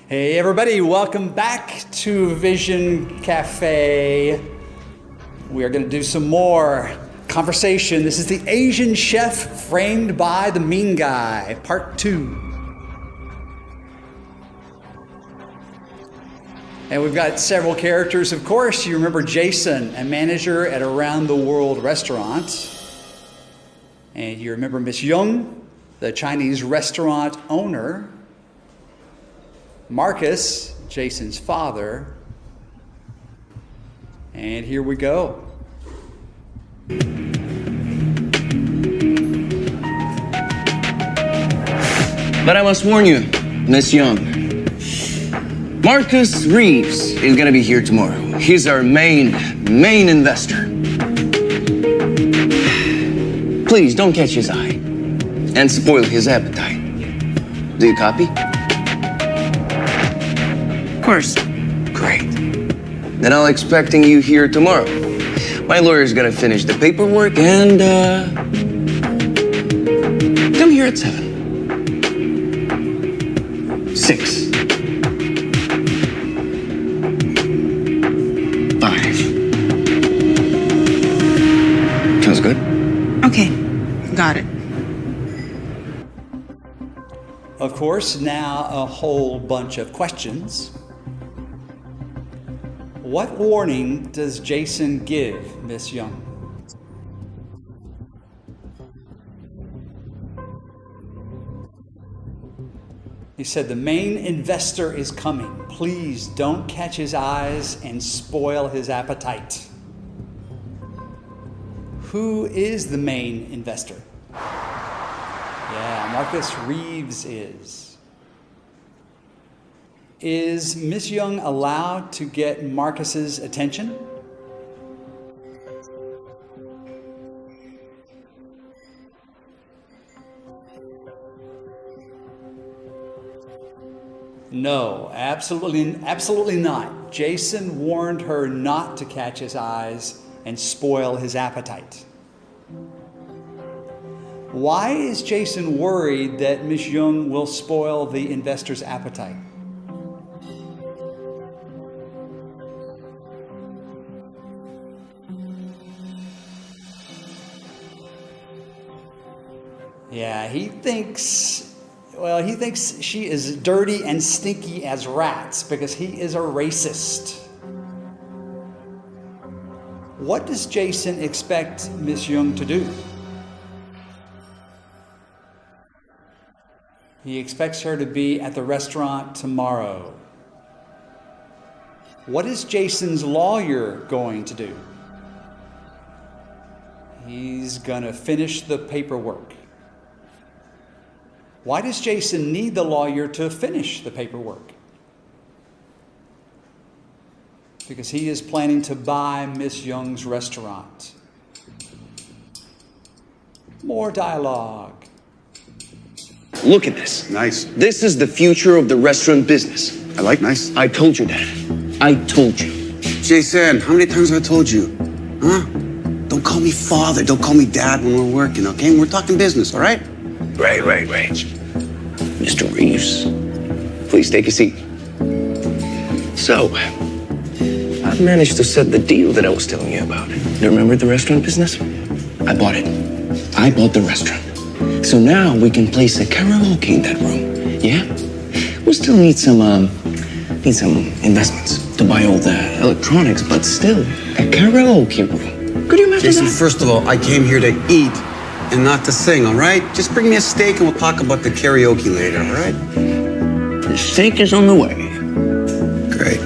Hey everybody, welcome back to Vision Cafe. We are going to do some more conversation. This is the Asian chef framed by the mean guy, part 2. And we've got several characters, of course. You remember Jason, a manager at a Around the World restaurant. And you remember Miss Young, the Chinese restaurant owner. Marcus, Jason's father. And here we go. But I must warn you, Miss Young. Marcus Reeves is gonna be here tomorrow. He's our main investor. Please don't catch his eye and spoil his appetite. Do you copy? Of course. Great. Then I'll expecting you here tomorrow. My lawyer's gonna finish the paperwork and come here at 7. 6. 5. Sounds good? Okay, got it. Of course, now a whole bunch of questions. What warning does Jason give Miss Young? He said, the main investor is coming. Please don't catch his eyes and spoil his appetite. Who is the main investor? Yeah, Marcus Reeves is. Is Miss Young allowed to get Marcus's attention? No, absolutely not. Jason warned her not to catch his eyes and spoil his appetite. Why is Jason worried that Miss Young will spoil the investor's appetite? Yeah, he thinks she is dirty and stinky as rats because he is a racist. What does Jason expect Miss Young to do? He expects her to be at the restaurant tomorrow. What is Jason's lawyer going to do? He's going to finish the paperwork. Why does Jason need the lawyer to finish the paperwork? Because he is planning to buy Miss Young's restaurant. More dialogue. Look at this. Nice. This is the future of the restaurant business. I like nice. I told you that. I told you. Jason, how many times have I told you? Huh? Don't call me father. Don't call me dad when we're working, okay? We're talking business, all right? Right. Mr. Reeves, please take a seat. So, I've managed to set the deal that I was telling you about. You remember the restaurant business? I bought it. I bought the restaurant. So now we can place a karaoke in that room, yeah? We still need some investments to buy all the electronics, but still, a karaoke room. Could you imagine Jason, that? first of all, I came here to eat and not to sing, all right? Just bring me a steak and we'll talk about the karaoke later, all right? The steak is on the way. Great.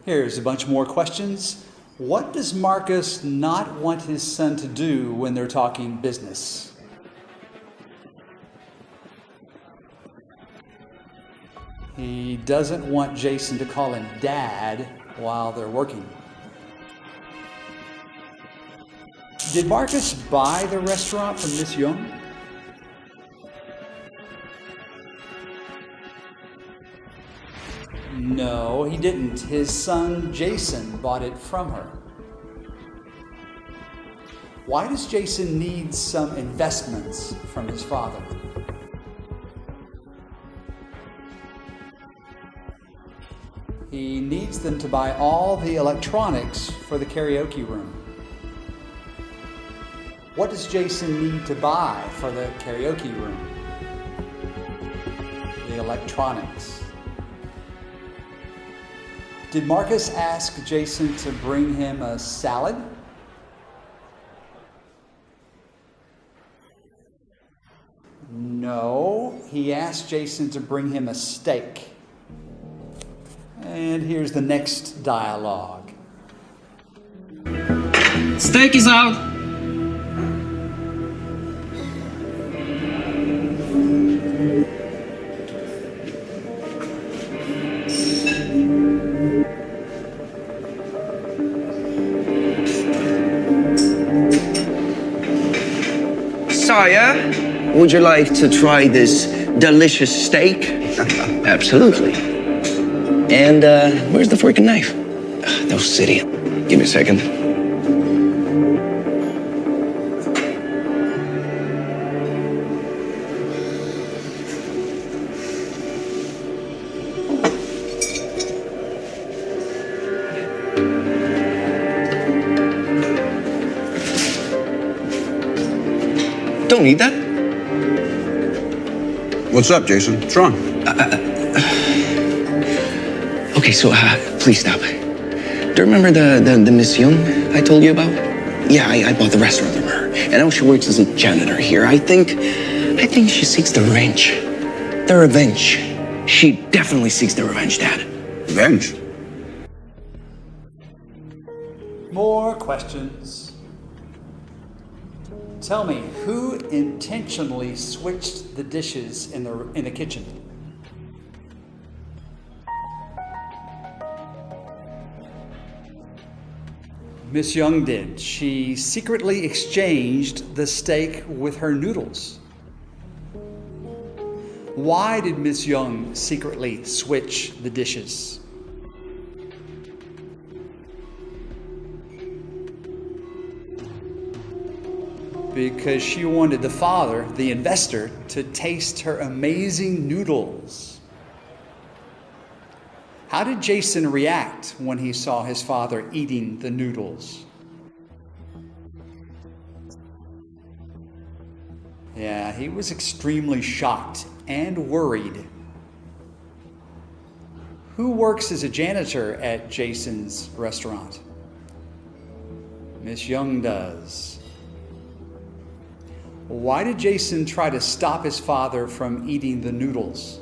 Here's a bunch more questions. What does Marcus not want his son to do when they're talking business? He doesn't want Jason to call him Dad while they're working. Did Marcus buy the restaurant from Miss Young? No, he didn't. His son Jason bought it from her. Why does Jason need some investments from his father? He needs them to buy all the electronics for the karaoke room. What does Jason need to buy for the karaoke room? The electronics. Did Marcus ask Jason to bring him a salad? No, he asked Jason to bring him a steak. And here's the next dialogue. Steak is out. Sire, would you like to try this delicious steak? Absolutely. And where's the freaking knife? No city. Give me a second. Don't need that. What's up, Jason? What's wrong? Okay, so please stop. Do you remember the Miss Young I told you about? Yeah, I bought the restaurant from her, and now she works as a janitor here. I think she seeks the revenge. The revenge. She definitely seeks the revenge, Dad. Revenge? More questions. Tell me, who intentionally switched the dishes in the kitchen? Miss Young did. She secretly exchanged the steak with her noodles. Why did Miss Young secretly switch the dishes? Because she wanted the father, the investor, to taste her amazing noodles. How did Jason react when he saw his father eating the noodles? Yeah, he was extremely shocked and worried. Who works as a janitor at Jason's restaurant? Miss Young does. Why did Jason try to stop his father from eating the noodles?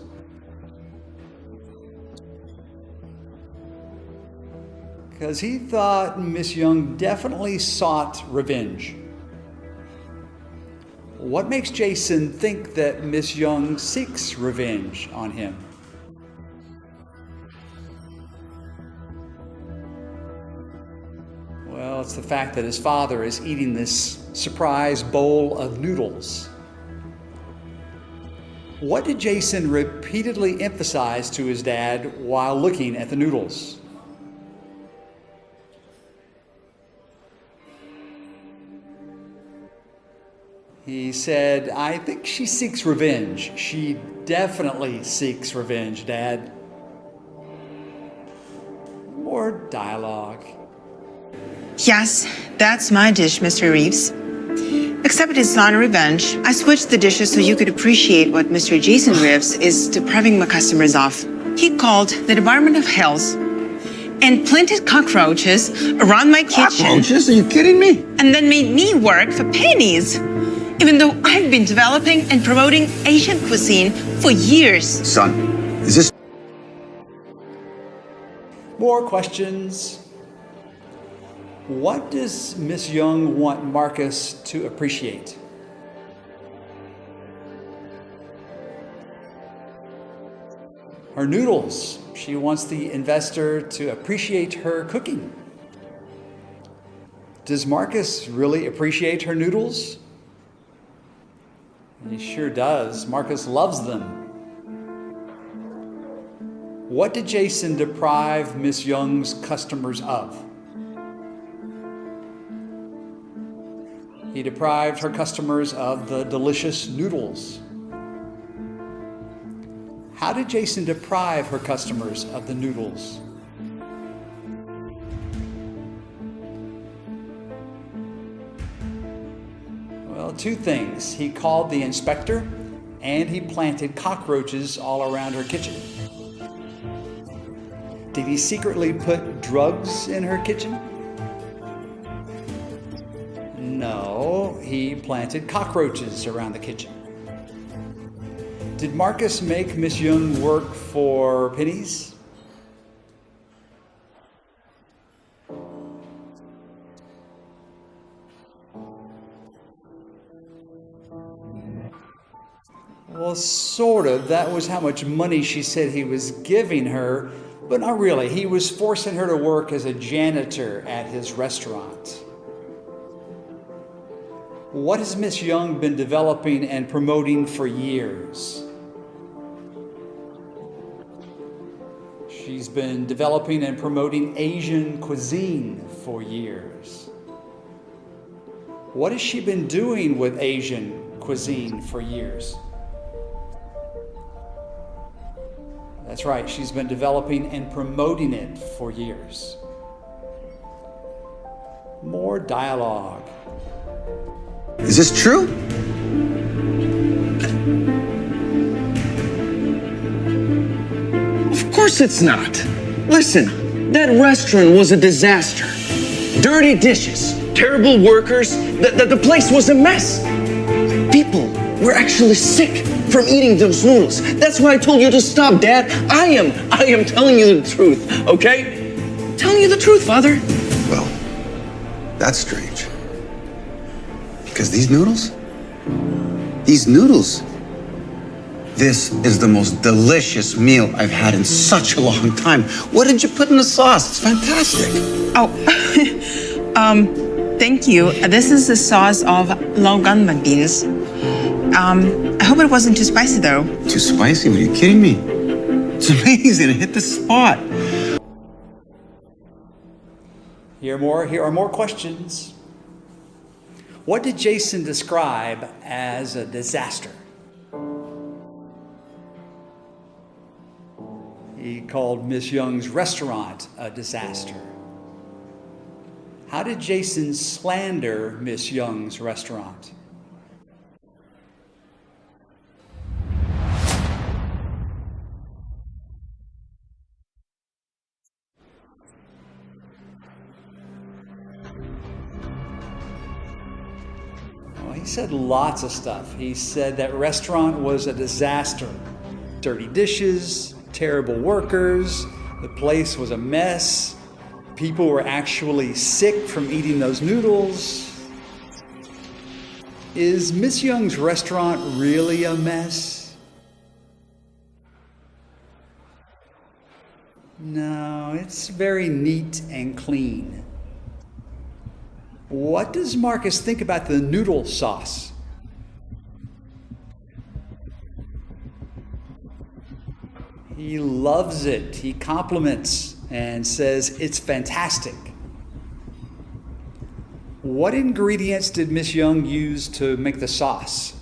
Because he thought Miss Young definitely sought revenge. What makes Jason think that Miss Young seeks revenge on him? Well, it's the fact that his father is eating this surprise bowl of noodles. What did Jason repeatedly emphasize to his dad while looking at the noodles? He said, "I think she seeks revenge. She definitely seeks revenge, Dad." More dialogue. Yes, that's my dish, Mr. Reeves. Except it's not a revenge. I switched the dishes so you could appreciate what Mr. Jason Reeves is depriving my customers of. He called the Department of Health and planted cockroaches around my kitchen. Cockroaches? Are you kidding me? And then made me work for pennies. Even though I've been developing and promoting Asian cuisine for years. Son, is this... More questions. What does Miss Young want Marcus to appreciate? Her noodles. She wants the investor to appreciate her cooking. Does Marcus really appreciate her noodles? He sure does. Marcus loves them. What did Jason deprive Miss Young's customers of? He deprived her customers of the delicious noodles. How did Jason deprive her customers of the noodles? two things. He called the inspector, and he planted cockroaches all around her kitchen. Did he secretly put drugs in her kitchen? No, he planted cockroaches around the kitchen. Did Marcus make Miss Young work for pennies? Well, sort of. That was how much money she said he was giving her, but not really. He was forcing her to work as a janitor at his restaurant. What has Miss Young been developing and promoting for years? She's been developing and promoting Asian cuisine for years. What has she been doing with Asian cuisine for years? That's right, she's been developing and promoting it for years. More dialogue. Is this true? Of course it's not. Listen, that restaurant was a disaster. Dirty dishes, terrible workers, the place was a mess. People were actually sick from eating those noodles. That's why I told you to stop, Dad. I am telling you the truth, okay? Telling you the truth, Father. Well, that's strange. Because these noodles, this is the most delicious meal I've had in such a long time. What did you put in the sauce? It's fantastic. Oh, thank you. This is the sauce of Laoganma beans. I hope it wasn't too spicy, though. Too spicy? Are you kidding me? It's amazing. It hit the spot. Here are more questions. What did Jason describe as a disaster? He called Miss Young's restaurant a disaster. How did Jason slander Miss Young's restaurant? He said lots of stuff. He said that restaurant was a disaster. Dirty dishes, terrible workers, the place was a mess. People were actually sick from eating those noodles. Is Miss Young's restaurant really a mess? No, it's very neat and clean. What does Marcus think about the noodle sauce? He loves it. He compliments and says it's fantastic. What ingredients did Miss Young use to make the sauce?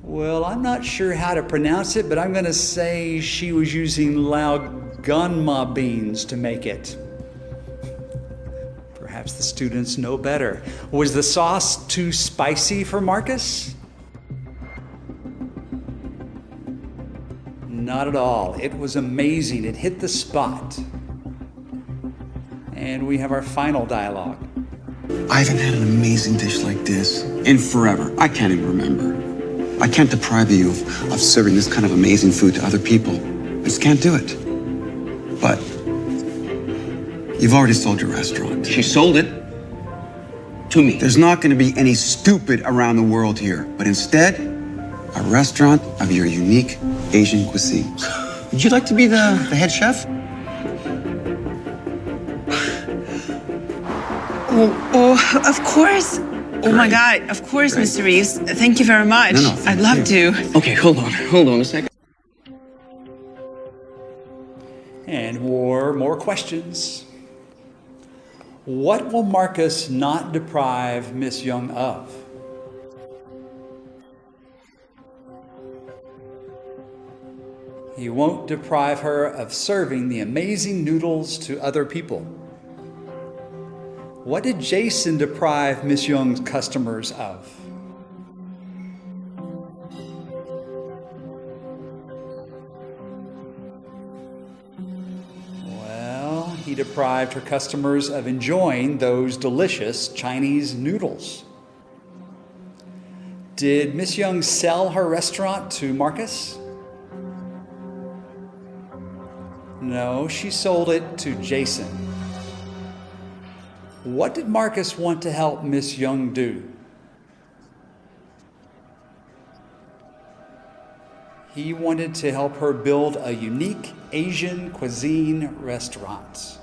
Well, I'm not sure how to pronounce it, but I'm going to say she was using Laoganma beans to make it. Perhaps the students know better. Was the sauce too spicy for Marcus? Not at all. It was amazing. It hit the spot. And we have our final dialogue. I haven't had an amazing dish like this in forever. I can't even remember. I can't deprive you of serving this kind of amazing food to other people. I just can't do it. But you've already sold your restaurant. She sold it to me. There's not going to be any stupid around the world here, but instead, a restaurant of your unique Asian cuisine. Would you like to be the head chef? Oh, of course. Oh my God, of course, Mr. Reeves. Thank you very much. No, I'd love to. Okay, hold on a second. And more questions. What will Marcus not deprive Miss Young of? he won't deprive her of serving the amazing noodles to other people. What did Jason deprive Miss Young's customers of? Well, he deprived her customers of enjoying those delicious Chinese noodles. Did Miss Young sell her restaurant to Marcus? No, she sold it to Jason. What did Marcus want to help Miss Young do? He wanted to help her build a unique Asian cuisine restaurant.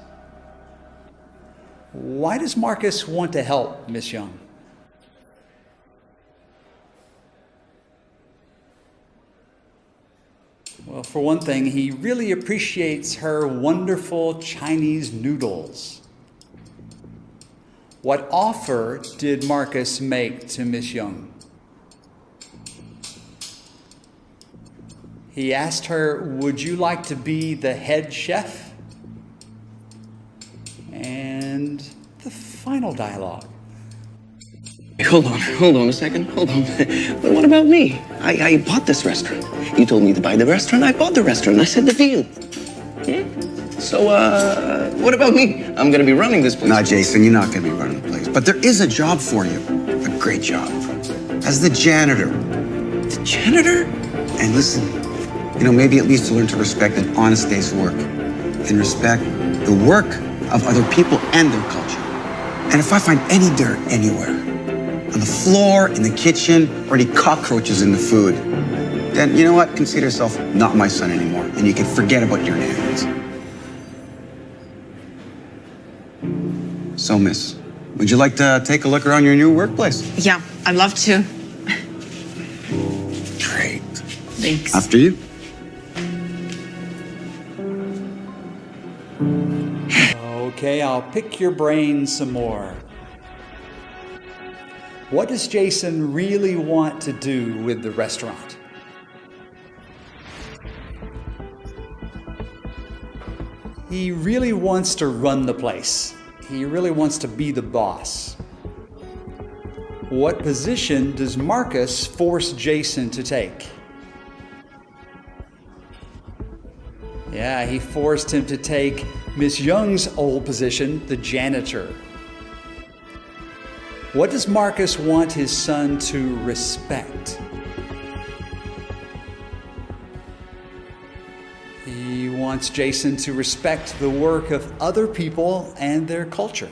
Why does Marcus want to help Miss Young? Well, for one thing, he really appreciates her wonderful Chinese noodles. What offer did Marcus make to Miss Young? He asked her, "Would you like to be the head chef?" And the final dialogue. Hold on a second. Hold on. But what about me? I bought this restaurant. You told me to buy the restaurant. I bought the restaurant. I said the deal. So, what about me? I'm gonna be running this place. Nah, Jason, you're not gonna be running the place. But there is a job for you. A great job. As the janitor. The janitor? And listen, maybe at least to learn to respect an honest day's work. And respect the work of other people and their culture. And if I find any dirt anywhere, on the floor, in the kitchen, or any cockroaches in the food, then you know what? Consider yourself not my son anymore, and you can forget about your inheritance. So, miss, would you like to take a look around your new workplace? Yeah, I'd love to. Great. Thanks. After you. Okay, I'll pick your brain some more. What does Jason really want to do with the restaurant? He really wants to run the place. He really wants to be the boss. What position does Marcus force Jason to take? Yeah, he forced him to take Miss Young's old position, the janitor. What does Marcus want his son to respect? He wants Jason to respect the work of other people and their culture.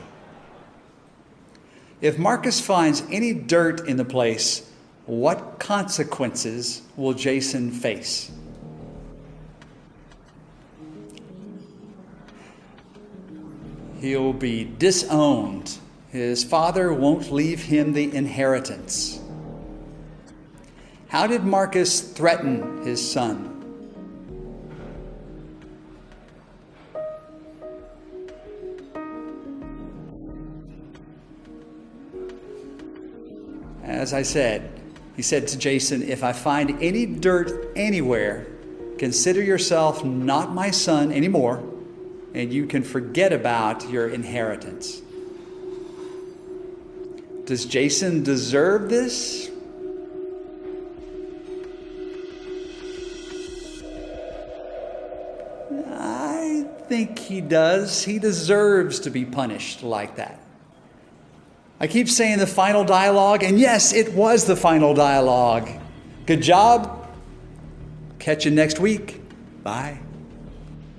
If Marcus finds any dirt in the place, what consequences will Jason face? He'll be disowned. His father won't leave him the inheritance. How did Marcus threaten his son? As I said, he said to Jason, "If I find any dirt anywhere, consider yourself not my son anymore, and you can forget about your inheritance." Does Jason deserve this? I think he does. He deserves to be punished like that. I keep saying the final dialogue, and yes, it was the final dialogue. Good job. Catch you next week. Bye.